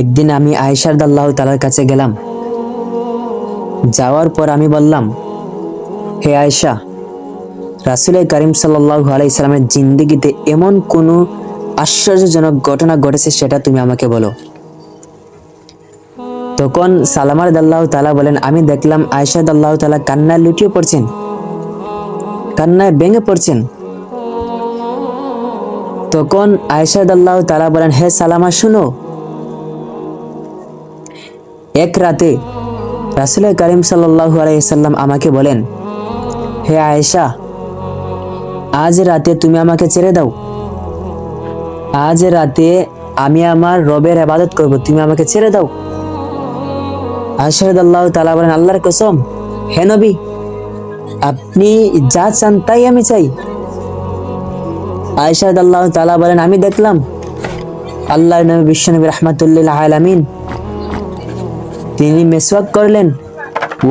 একদিন আমি আয়েশা রাদিয়াল্লাহু তাআলার কাছে গেলাম। যাওয়ার পর আমি বললাম, হে আয়েশা, রাসূল করিম সাল্লাল্লাহু আলাইহি সাল্লামের জিন্দেগিতে এমন কোনো আশ্চর্যজনক ঘটনা ঘটেছে সেটা তুমি আমাকে বলো। তখন সালামা রাদিয়াল্লাহু তাআলা বলেন, আমি দেখলাম আয়েশা রাদিয়াল্লাহু তাআলা কান্নায় লুটিয়ে পড়ছেন, কান্নায় ভেঙে পড়ছেন। তখন আয়েশা রাদিয়াল্লাহু তাআলা বলেন, হে সালামা শুনো, এক রাতে রাসূল করিম সাল্লাল্লাহু আলাইহি সাল্লাম আমাকে বলেন, হে আয়েশা, আজ রাতে তুমি আমাকে ছেড়ে দাও। আজ রাতে আমি আমার রবের ইবাদত করব, তুমি আমাকে ছেড়ে দাও। আয়েশা রাদিয়াল্লাহু তাআলা বলেন, আল্লাহর কসম, হে নবী, আপনি যা চান তাই আমি চাই। আয়েশা রাদিয়াল্লাহু তাআলা বলেন, আমি দেখলাম আল্লাহর নবী বিশ্বনবী রাহমাতুল লিল আলামিন তিনি মিসওয়াক করলেন,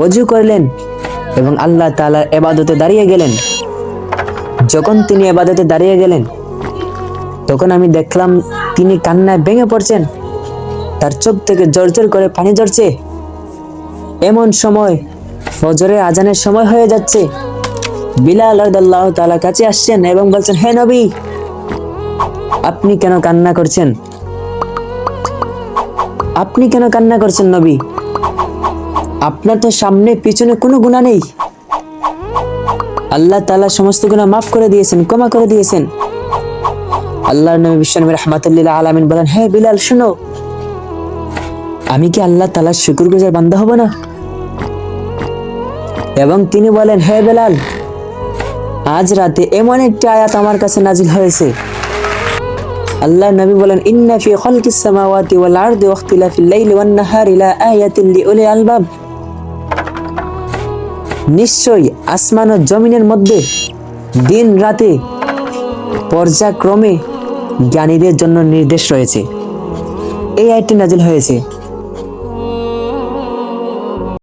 ওযু করলেন এবং আল্লাহ তাআলার ইবাদতে দাঁড়িয়ে গেলেন। যখন তিনি ইবাদতে দাঁড়িয়ে গেলেন তখন আমি দেখলাম তিনি কান্নায় ভেঙে পড়ছেন, তার চোখ থেকে ঝরঝর করে পানি ঝরছে। এমন সময় ফজরের আজানের সময় হয়ে যাচ্ছে। বিলাল রাদিয়াল্লাহু তাআলা কাছে আসছেন এবং বলছেন, হে নবী, আপনি কেন কান্না করছেন? আপনি কেন কান্না করছেন নবী? আপনার তো সামনে পিছনে কোনো গুনাহ নেই। আল্লাহ তাআলা সমস্ত গুনাহ মাফ করে দিয়েছেন, ক্ষমা করে দিয়েছেন। আল্লাহর নবী বিশ্বনবী রাহমাতুল লিল আলামিন বলেন, হে বিলাল শুনো, আমি কি আল্লাহ তাআলার শুকরগুজার বান্দা হব না? এবং তিনি বলেন, হে বিলাল, আজ রাতে এমন একটি আয়াত আমার কাছে নাজিল হয়েছে। আল্লাহর নবী বলেন, ইন্না ফি খালকিস সামাওয়াতি ওয়াল আরদি ওয়া ইখতিলাফিল লাইলি ওয়ান নাহারি লাআয়াতিন লিউলিল আলবাব। নিশ্চয়ই আসমান ও জমিনের মধ্যে দিন রাতে পর্যায়ক্রমে জ্ঞানীদের জন্য নির্দেশ রয়েছে। এই আয়াতটি নাজিল হয়েছে।